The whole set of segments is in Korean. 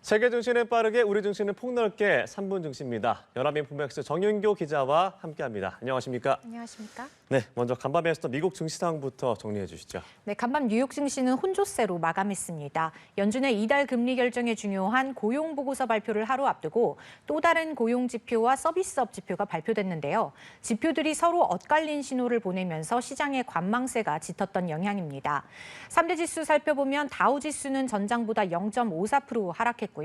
세계 증시는 빠르게, 우리 증시는 폭넓게 3분 증시입니다. 연합인포맥스 정윤교 기자와 함께합니다. 안녕하십니까? 안녕하십니까? 네, 먼저 간밤에 했었던 미국 증시 상황부터 정리해 주시죠. 네, 간밤 뉴욕 증시는 혼조세로 마감했습니다. 연준의 이달 금리 결정에 중요한 고용 보고서 발표를 하루 앞두고 또 다른 고용 지표와 서비스업 지표가 발표됐는데요. 지표들이 서로 엇갈린 신호를 보내면서 시장의 관망세가 짙었던 영향입니다. 3대 지수 살펴보면 다우 지수는 전장보다 0.54% 하락했고요.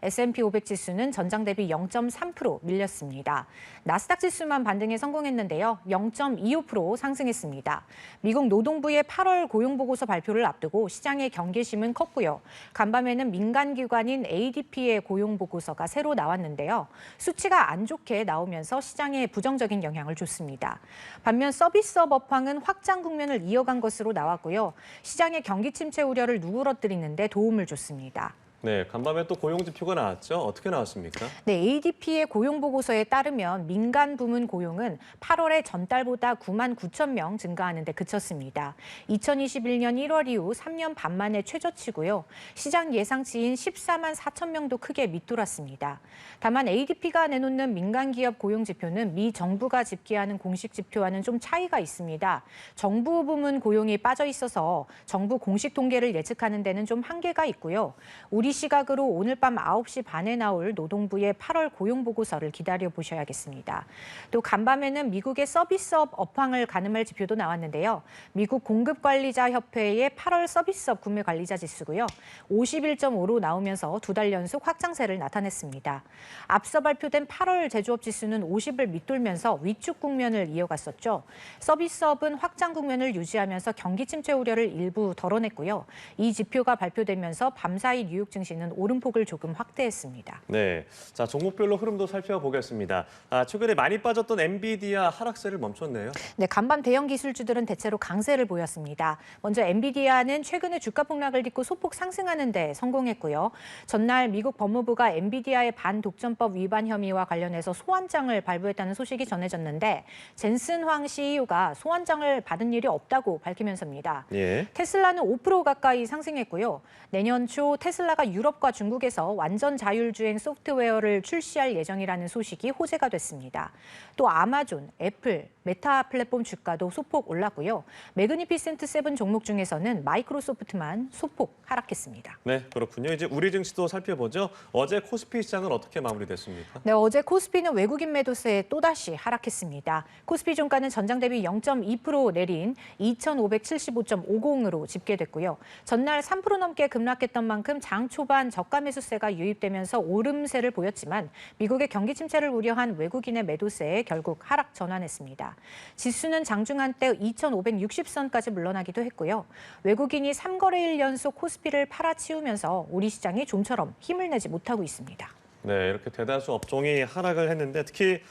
S&P 500 지수는 전장 대비 0.3% 밀렸습니다. 나스닥 지수만 반등에 성공했는데요. 0.25% 상승했습니다. 미국 노동부의 8월 고용보고서 발표를 앞두고 시장의 경계심은 컸고요. 간밤에는 민간기관인 ADP의 고용보고서가 새로 나왔는데요. 수치가 안 좋게 나오면서 시장에 부정적인 영향을 줬습니다. 반면 서비스업 업황은 확장 국면을 이어간 것으로 나왔고요. 시장의 경기 침체 우려를 누그러뜨리는 데 도움을 줬습니다. 네, 간밤에 또 고용 지표가 나왔죠. 어떻게 나왔습니까? 네, ADP의 고용보고서에 따르면 민간 부문 고용은 8월에 전달보다 9만 9천 명 증가하는 데 그쳤습니다. 2021년 1월 이후 3년 반 만에 최저치고요. 시장 예상치인 14만 4천 명도 크게 밑돌았습니다. 다만 ADP가 내놓는 민간 기업 고용 지표는 미 정부가 집계하는 공식 지표와는 좀 차이가 있습니다. 정부 부문 고용이 빠져 있어서 정부 공식 통계를 예측하는 데는 좀 한계가 있고요. 우리 시각으로 오늘 밤 9시 반에 나올 노동부의 8월 고용보고서를 기다려보셔야겠습니다. 또 간밤에는 미국의 서비스업 업황을 가늠할 지표도 나왔는데요. 미국 공급관리자협회의 8월 서비스업 구매관리자 지수고요. 51.5로 나오면서 두 달 연속 확장세를 나타냈습니다. 앞서 발표된 8월 제조업 지수는 50을 밑돌면서 위축 국면을 이어갔었죠. 서비스업은 확장 국면을 유지하면서 경기 침체 우려를 일부 덜어냈고요. 이 지표가 발표되면서 밤사이 뉴욕 증시는 오름폭을 조금 확대했습니다. 네, 자 종목별로 흐름도 살펴보겠습니다. 최근에 많이 빠졌던 엔비디아 하락세를 멈췄네요. 네, 간밤 대형 기술주들은 대체로 강세를 보였습니다. 먼저 엔비디아는 최근에 주가 폭락을 딛고 소폭 상승하는 데 성공했고요. 전날 미국 법무부가 엔비디아의 반독점법 위반 혐의와 관련해서 소환장을 발부했다는 소식이 전해졌는데 젠슨 황 CEO가 소환장을 받은 일이 없다고 밝히면서입니다. 예. 테슬라는 5% 가까이 상승했고요. 내년 초 테슬라가 유럽과 중국에서 완전 자율주행 소프트웨어를 출시할 예정이라는 소식이 호재가 됐습니다. 또 아마존, 애플, 메타 플랫폼 주가도 소폭 올랐고요. 매그니피센트 7 종목 중에서는 마이크로소프트만 소폭 하락했습니다. 네, 그렇군요. 이제 우리 증시도 살펴보죠. 어제 코스피 시장은 어떻게 마무리됐습니까? 네, 어제 코스피는 외국인 매도세에 또다시 하락했습니다. 코스피 종가는 전장 대비 0.2% 내린 2,575.50으로 집계됐고요. 전날 3% 넘게 급락했던 만큼 장 초반 저가 매수세가 유입되면서 오름세를 보였지만 미국의 경기 침체를 우려한 외국인의 매도세에 결국 하락 전환했습니다. 지수는 장중 한때 2,560선까지 물러나기도 했고요. 외국인이 3거래일 연속 코스피를 팔아치우면서 우리 시장이 좀처럼 힘을 내지 못하고 있습니다. 네, 이렇게 대다수 업종이 하락을 했는데 특히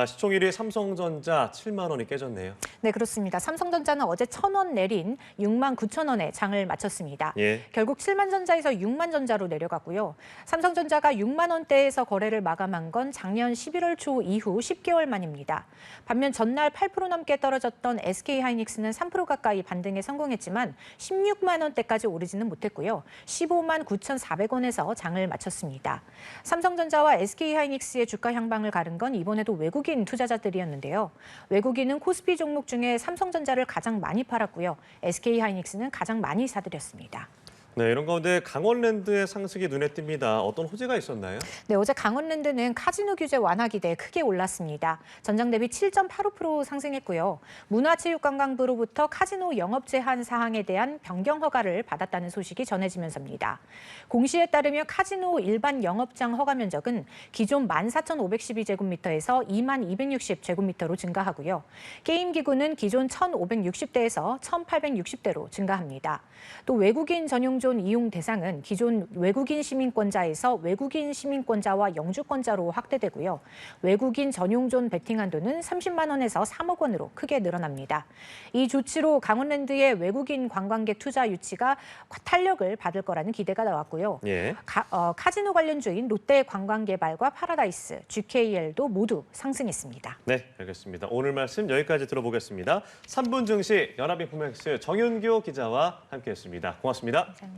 시총 1위 삼성전자 7만 원이 깨졌네요. 네, 그렇습니다. 삼성전자는 어제 1,000원 내린 6만 9천 원에 장을 마쳤습니다. 예. 결국 7만 전자에서 6만 전자로 내려갔고요. 삼성전자가 6만 원대에서 거래를 마감한 건 작년 11월 초 이후 10개월 만입니다. 반면 전날 8% 넘게 떨어졌던 SK하이닉스는 3% 가까이 반등에 성공했지만 16만 원대까지 오르지는 못했고요. 15만 9,400원에서 장을 마쳤습니다. 삼성전자와 SK하이닉스의 주가 향방을 가른 건 이번에도 외국인 투자자들이었는데요. 외국인은 코스피 종목 중에 삼성전자를 가장 많이 팔았고요. SK하이닉스는 가장 많이 사들였습니다. 네, 이런 가운데 강원랜드의 상승이 눈에 띕니다. 어떤 호재가 있었나요? 네, 어제 강원랜드는 카지노 규제 완화 기대에 크게 올랐습니다. 전장 대비 7.85% 상승했고요. 문화체육관광부로부터 카지노 영업 제한 사항에 대한 변경 허가를 받았다는 소식이 전해지면서입니다. 공시에 따르면 카지노 일반 영업장 허가 면적은 기존 14,512제곱미터에서 22,260제곱미터로 증가하고요. 게임 기구는 기존 1,560대에서 1,860대로 증가합니다. 또 외국인 전용존 이용 대상은 기존 외국인 시민권자에서 외국인 시민권자와 영주권자로 확대되고요. 외국인 전용존 베팅 한도는 30만 원에서 3억 원으로 크게 늘어납니다. 이 조치로 강원랜드의 외국인 관광객 투자 유치가 탄력을 받을 거라는 기대가 나왔고요. 예. 카지노 관련주인 롯데관광개발과 파라다이스, GKL도 모두 상승했습니다. 네, 알겠습니다. 오늘 말씀 여기까지 들어보겠습니다. 3분 증시 연합인포맥스 정윤교 기자와 함께했습니다. 고맙습니다. 감사합니다.